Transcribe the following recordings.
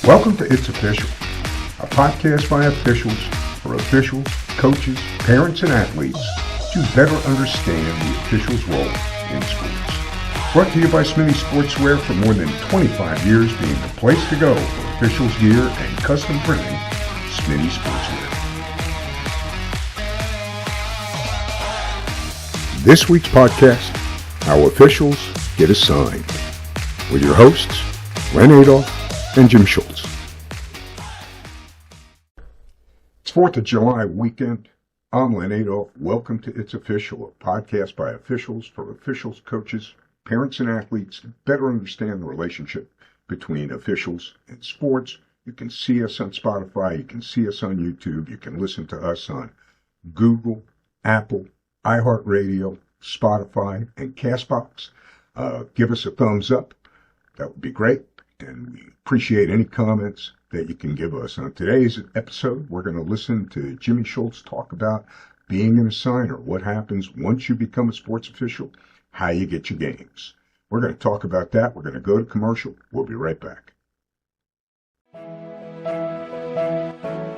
Welcome to It's Official, a podcast by officials for officials, coaches, parents, and athletes to better understand the official's role in sports. Brought to you by Smitty Sportswear, for more than 25 years being the place to go for officials gear and custom printing. Smitty Sportswear. This week's podcast, How Officials Get Assigned, with your hosts, Len Adolf and Jim Schultz. It's 4th of July weekend. I'm Len Adolf. Welcome to It's Official, a podcast by officials for officials, coaches, parents, and athletes to better understand the relationship between officials and sports. You can see us on Spotify. You can see us on YouTube. You can listen to us on Google, Apple, iHeartRadio, Spotify, and CastBox. Give us a thumbs up. That would be great. And we appreciate any comments that you can give us. On today's episode, we're going to listen to Jimmy Schultz talk about being an assigner, what happens once you become a sports official, how you get your games. We're going to talk about that. We're going to go to commercial. We'll be right back.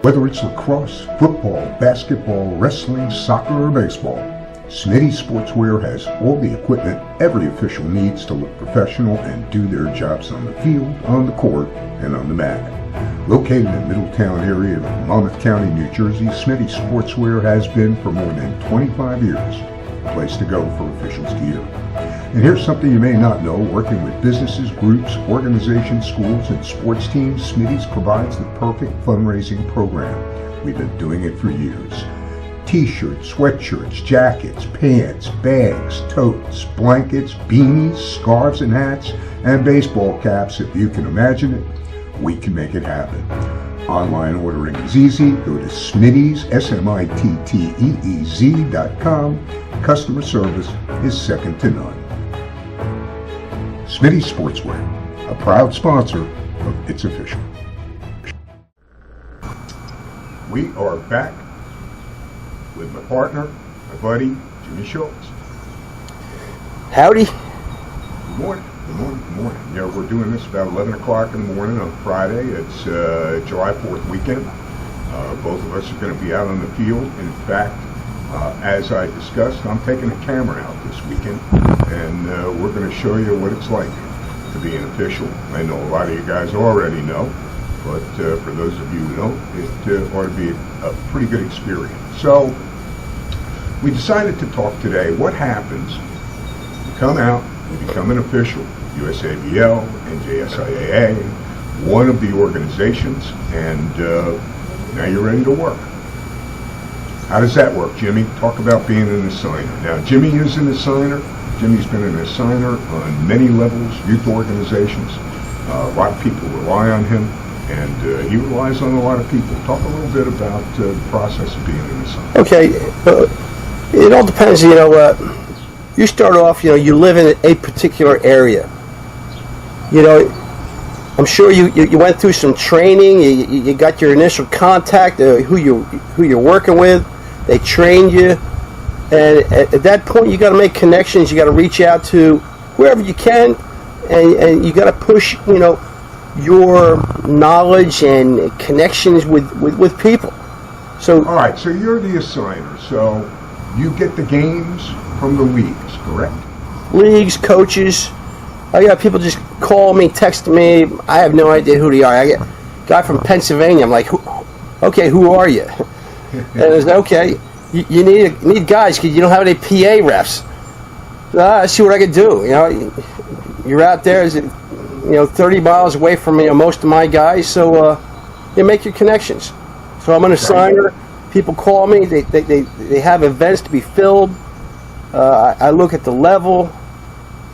Whether it's lacrosse, football, basketball, wrestling, soccer, or baseball, Smitty Sportswear has all the equipment every official needs to look professional and do their jobs on the field, on the court, and on the mat. Located in the Middletown area of Monmouth County, New Jersey, Smitty Sportswear has been for more than 25 years the place to go for officials gear. And here's something you may not know. Working with businesses, groups, organizations, schools, and sports teams, Smitty's provides the perfect fundraising program. We've been doing it for years. T-shirts, sweatshirts, jackets, pants, bags, totes, blankets, beanies, scarves and hats, and baseball caps. If you can imagine it, we can make it happen. Online ordering is easy. Go to Smitty's, SMITTEEZ.com. Customer service is second to none. Smitty Sportswear, a proud sponsor of It's Official. We are back with my partner, my buddy, Jimmy Schultz. Howdy. Good morning. Good morning. Good morning. You know, we're doing this about 11 o'clock in the morning on Friday. It's July 4th weekend. Both of us are going to be out on the field. In fact, as I discussed, I'm taking a camera out this weekend, and we're going to show you what it's like to be an official. I know a lot of you guys already know, but for those of you who don't, it ought to be a pretty good experience. So we decided to talk today what happens. You come out, you become an official, USABL, NJSIAA, one of the organizations, and now you're ready to work. How does that work, Jimmy? Talk about being an assigner. Now, Jimmy is an assigner. Jimmy's been an assigner on many levels, youth organizations. A lot of people rely on him, and he relies on a lot of people. Talk a little bit about the process of being an assigner. Okay, it all depends. You start off. You live in a particular area. I'm sure you went through some training. You got your initial contact. Who you're working with. They trained you, and at that point, you got to make connections. You got to reach out to whoever you can, and you got to push. Your knowledge and connections with people. So all right, so you're the assigner. So you get the games from the leagues, correct? Leagues, coaches. I got people just call me, text me. I have no idea who they are. I get a guy from Pennsylvania. I'm like, who are you? And it's like, okay, you need guys because you don't have any PA refs. I see what I can do. You're out there. 30 miles away from most of my guys, so you make your connections. So I'm an assigner. People call me. They have events to be filled. I look at the level,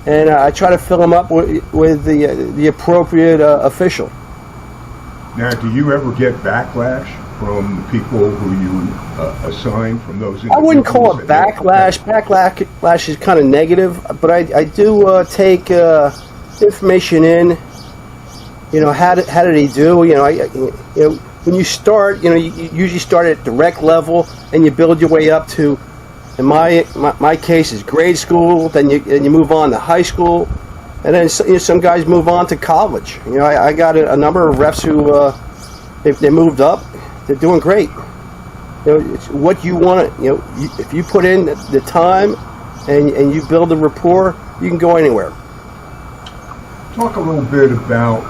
and I try to fill them up with the appropriate official. Now, do you ever get backlash from the people who you assign from those individuals? I wouldn't call it backlash. Backlash is kind of negative, but I do take information in. How did he do? When you start, you usually start at direct level and you build your way up to, in my case, is grade school. Then you move on to high school, And then some guys move on to college. I got a number of refs who, if they moved up, they're doing great. It's what you want to, if you put in the time and you build a rapport, you can go anywhere. Talk a little bit about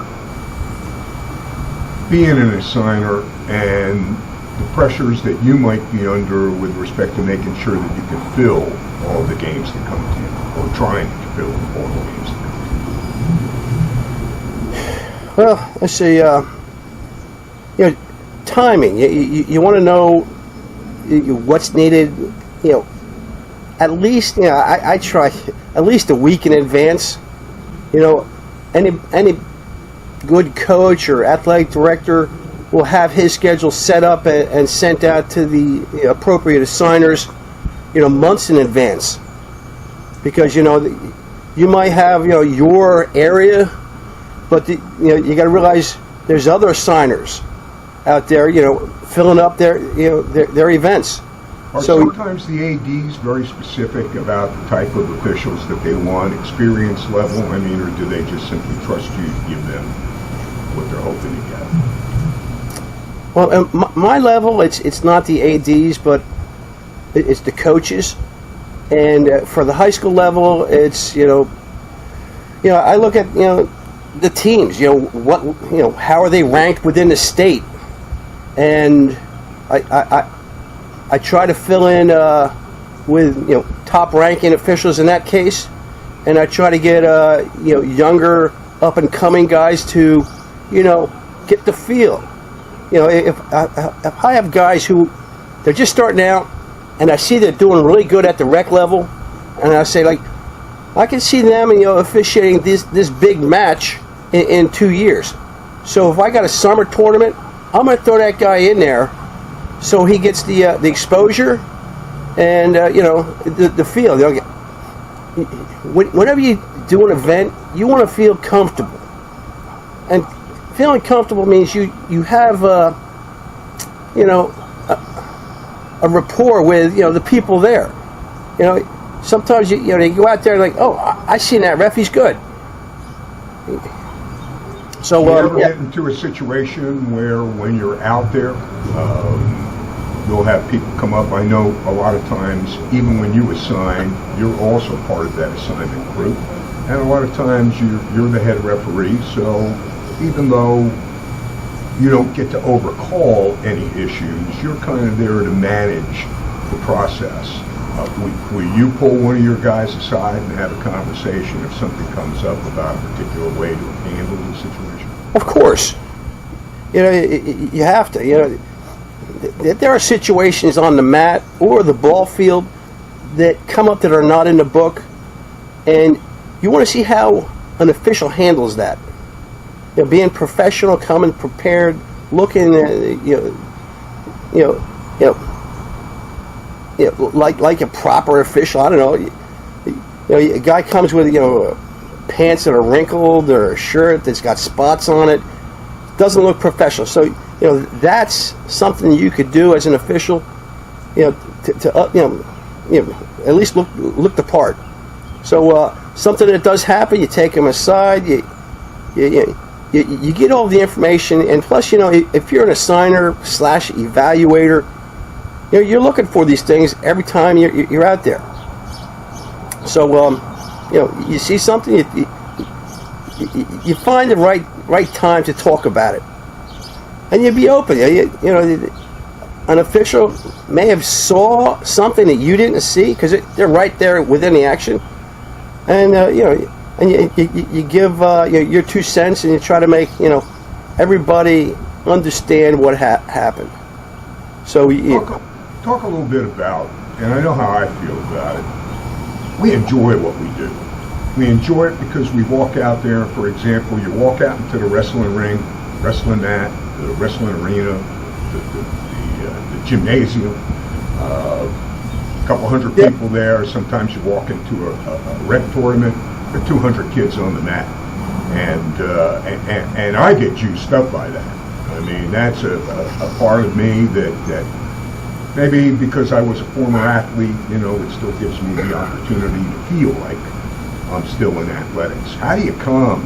being an assigner and the pressures that you might be under with respect to making sure that you can fill all the games that come to you, or trying to fill all the games that come to you. Well, let's see. Timing. You want to know what's needed. At least I try at least a week in advance. Any good coach or athletic director will have his schedule set up and sent out to the appropriate assigners, months in advance, because you might have your area, but you got to realize there's other assigners out there, filling up their events. Are sometimes the ADs very specific about the type of officials that they want, experience level? I mean, or do they just simply trust you to give them what they're hoping to get? Well, at my level, it's not the ADs, but it's the coaches. And for the high school level, it's I look at the teams. How are they ranked within the state? And I try to fill in with top ranking officials in that case, and I try to get younger up and coming guys to get the feel. If I have guys who they're just starting out, and I see they're doing really good at the rec level, and I say, like, I can see them officiating this big match in 2 years. So if I got a summer tournament, I'm going to throw that guy in there so he gets the exposure and the feel. Whenever you do an event, you want to feel comfortable, and feeling comfortable means you have a rapport with the people there. Sometimes you go out there like, oh, I seen that ref, he's good. So do you ever get into a situation where when you're out there, you'll have people come up? I know a lot of times, even when you assign, you're also part of that assignment group, and a lot of times you're the head referee. So even though you don't get to overcall any issues, you're kind of there to manage the process. Will you pull one of your guys aside and have a conversation if something comes up about a particular way to handle the situation? Of course. You have to. There are situations on the mat or the ball field that come up that are not in the book, and you want to see how an official handles that. Being professional, coming prepared, looking at like a proper official. I don't know. A guy comes with pants that are wrinkled or a shirt that's got spots on it. Doesn't look professional. So that's something you could do as an official. To at least look the part. So something that does happen, you take them aside. You get all the information, and plus, if you're an assigner / evaluator, you're looking for these things every time you're out there. So, you see something, you find the right time to talk about it, and you be open. An official may have saw something that you didn't see because they're right there within the action, and and you give your 2 cents, and you try to make everybody understand what happened. So talk a little bit about, and I know how I feel about it. We enjoy what we do. We enjoy it because we walk out there. For example, you walk out into the wrestling ring, wrestling mat, the wrestling arena, the gymnasium. A couple hundred people there. Sometimes you walk into a rec tournament. There are 200 kids on the mat, and I get juiced up by that. I mean, that's a part of me that maybe because I was a former athlete, it still gives me the opportunity to feel like still in athletics. How do you calm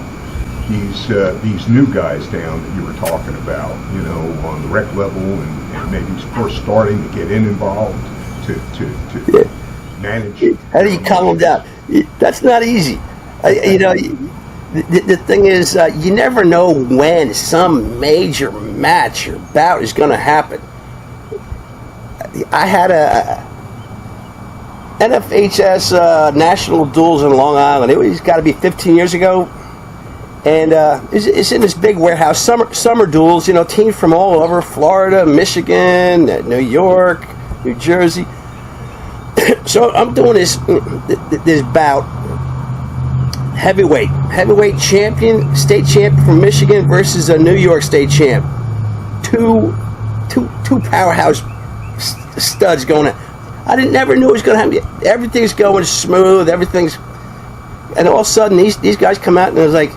these new guys down that you were talking about, on the rec level and maybe first starting to get involved to manage? How do you calm them down? That's not easy. The thing is, you never know when some major match or bout is going to happen. I had a NFHS national duels in Long Island. It's got to be 15 years ago, and it's in this big warehouse. Summer duels. Teams from all over: Florida, Michigan, New York, New Jersey. So I'm doing this bout. Heavyweight champion, state champion from Michigan versus a New York state champ. Two powerhouse studs going on. I never knew it was going to happen. Everything's going smooth. And all of a sudden these guys come out and it was like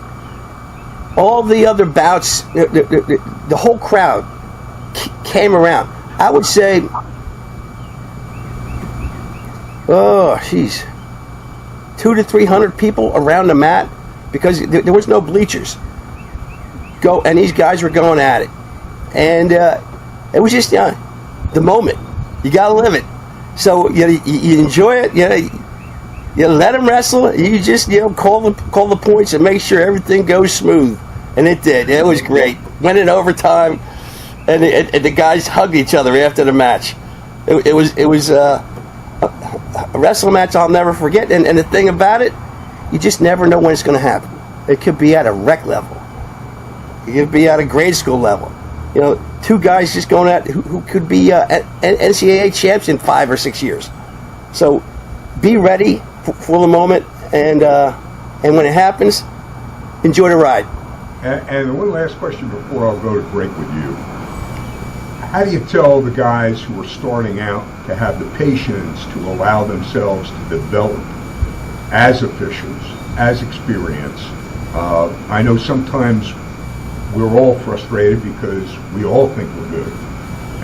all the other bouts. The whole crowd came around. I would say, oh, jeez. 200 to 300 people around the mat because there was no bleachers. And these guys were going at it, and it was just the moment. You gotta live it. So you enjoy it. You let them wrestle. You just call the points and make sure everything goes smooth. And it did. It was great. Went in overtime, and the guys hugged each other after the match. It was. A wrestling match I'll never forget, and the thing about it, you just never know when it's going to happen. It could be at a rec level, it could be at a grade school level. Two guys just going at who could be NCAA champs in 5 or 6 years. So be ready for the moment, and when it happens, enjoy the ride. And one last question before I'll go to break with you. How do you tell the guys who are starting out to have the patience to allow themselves to develop as officials, as experience? I know sometimes we're all frustrated because we all think we're good,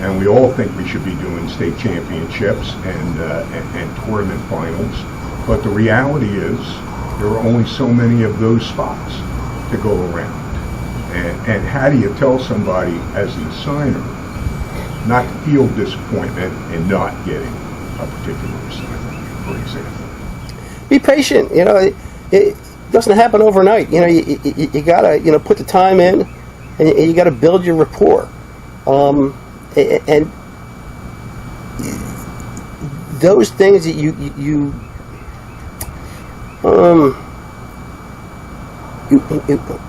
and we all think we should be doing state championships and tournament finals. But the reality is there are only so many of those spots to go around. And how do you tell somebody as an assigner not to feel disappointment in not getting a particular assignment, for example? Be patient. It doesn't happen overnight. You gotta put the time in, and you gotta build your rapport. And those things that you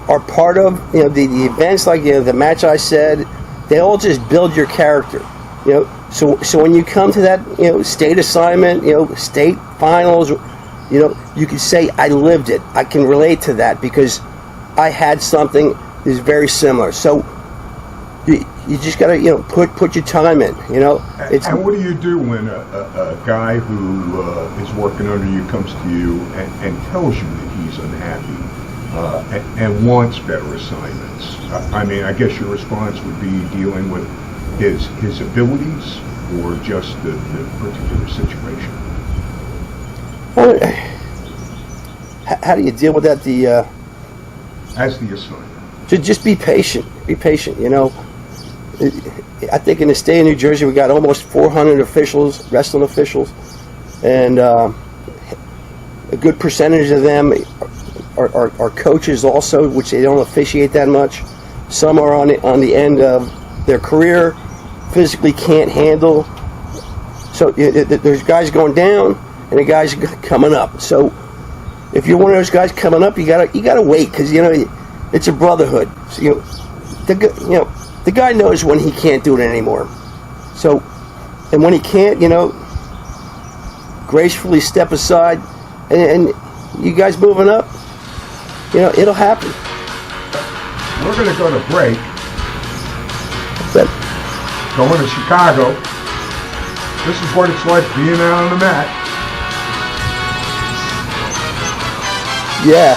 are part of. The events like the match I said. They all just build your character, So when you come to that, state assignment, state finals, you can say, I lived it. I can relate to that because I had something that is very similar. So you just got to, put your time in, And what do you do when a guy who is working under you comes to you and tells you that he's unhappy? And wants better assignments? I guess your response would be dealing with his abilities or just the particular situation. How do you deal with that? As the assigner, just be patient. Be patient. I think in the state of New Jersey we got almost 400 officials, wrestling officials, and a good percentage of them are coaches also, which they don't officiate that much. Some are on the end of their career, physically can't handle. So there's guys going down and the guys coming up. So if you're one of those guys coming up, you gotta wait because it's a brotherhood. So, the guy knows when he can't do it anymore. So, and when he can't, gracefully step aside, and you guys moving up. It'll happen. We're going to go to break. But Going to Chicago. This is what it's like being out on the mat. Yeah,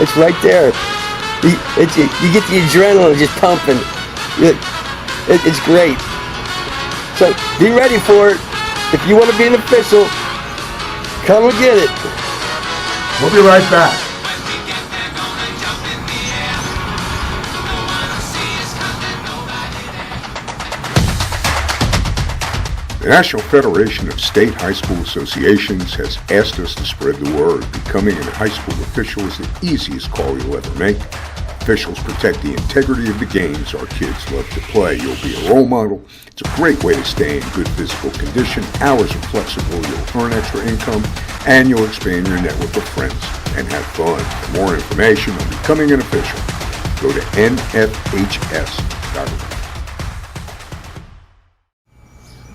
it's right there. You get the adrenaline just pumping. It's great. So be ready for it. If you want to be an official, come and get it. We'll be right back. The National Federation of State High School Associations has asked us to spread the word. Becoming a high school official is the easiest call you'll ever make. Officials protect the integrity of the games our kids love to play. You'll be a role model. It's a great way to stay in good physical condition. Hours are flexible. You'll earn extra income, and you'll expand your network of friends and have fun. For more information on becoming an official, go to nfhs.org.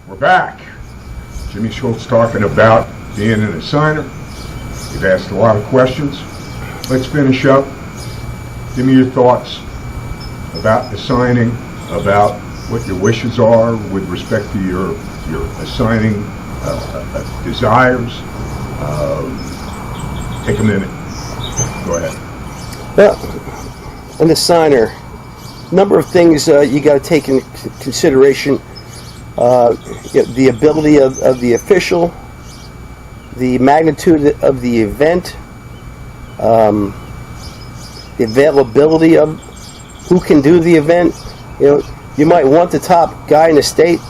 We're back. Jimmy Schultz talking about being an assigner. You've asked a lot of questions. Let's finish up. Give me your thoughts about assigning, about what your wishes are with respect to your assigning desires. Take a minute. Go ahead. Well, an assigner, number of things you got to take into consideration. The ability of the official, the magnitude of the event, the availability of who can do the event. You might want the top guy in the state.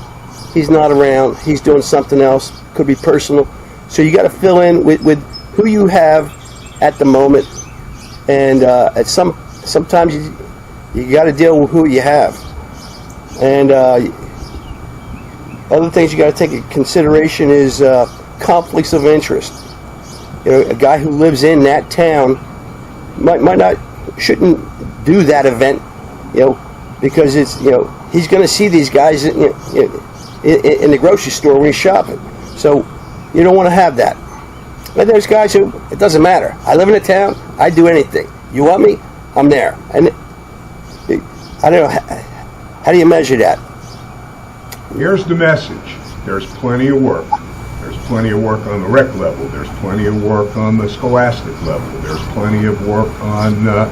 He's not around. He's doing something else. Could be personal. So you got to fill in with who you have at the moment, and sometimes you got to deal with who you have, and other things you got to take into consideration is conflicts of interest. A guy who lives in that town shouldn't do that event, because it's he's going to see these guys in the grocery store when he's shopping. So you don't want to have that. But there's guys who it doesn't matter. I live in a town. I do anything. You want me? I'm there. And I don't know. How do you measure that? Here's the message. There's plenty of work. There's plenty of work on the rec level. There's plenty of work on the scholastic level. There's plenty of work on the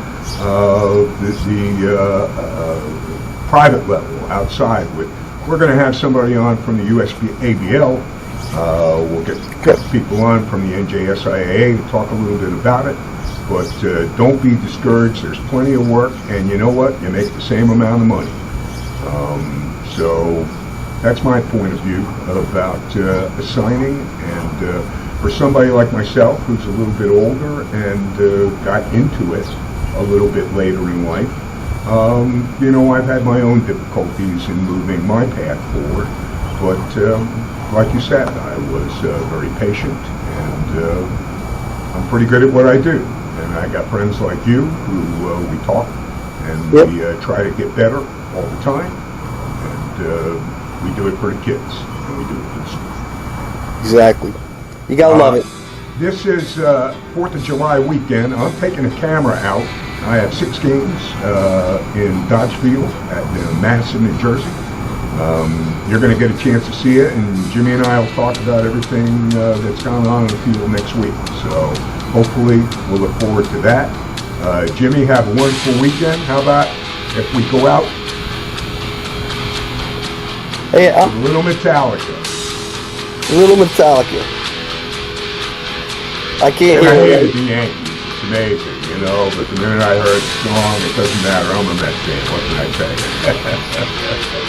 private level outside. We're going to have somebody on from the USABL. We'll get people on from the NJSIAA to talk a little bit about it. But don't be discouraged. There's plenty of work. And you know what? You make the same amount of money. So that's my point of view about assigning, and for somebody like myself who's a little bit older and got into it a little bit later in life, I've had my own difficulties in moving my path forward, but like you said, I was very patient, and I'm pretty good at what I do, and I got friends like you who we talk, and we try to get better all the time, and we do it for the kids, and we do it for the school. Exactly. You gotta love it. This is 4th of July weekend. I'm taking a camera out. I have 6 games in Dodge Field at Madison, New Jersey. You're going to get a chance to see it, and Jimmy and I will talk about everything that's going on in the field next week. So hopefully we'll look forward to that. Jimmy, have a wonderful weekend. How about if we go out? Hey, a little Metallica. I can't hear it. I hated the Yankees. It's amazing, but the minute I heard the song, it doesn't matter. I'm a Met fan. What can I say?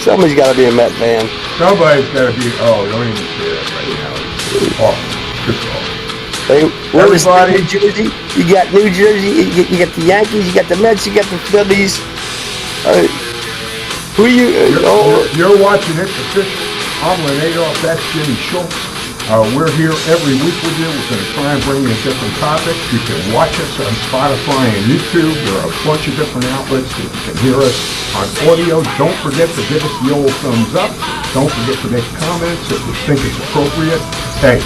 Somebody's got to be a Met fan. Somebody's got to be. Oh, don't even say that right now. It's awful. Just awful. Hey, everybody. New Jersey. You got New Jersey. You got the Yankees. You got the Mets. You got the Phillies. Who are you? You're watching it official. I'm Leonardo. That's Jimmy Schultz. We're here every week with you. We're going to try and bring you a different topic. You can watch us on Spotify and YouTube. There are a bunch of different outlets that you can hear us on audio. Don't forget to give us the old thumbs up. Don't forget to make comments if you think it's appropriate. Hey,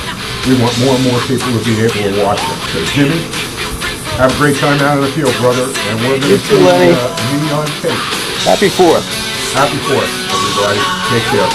we want more and more people to be able to watch us. So, Jimmy, have a great time out in the field, brother. And we're going to see me on tape. Happy 4th. Happy 4th, everybody. Take care.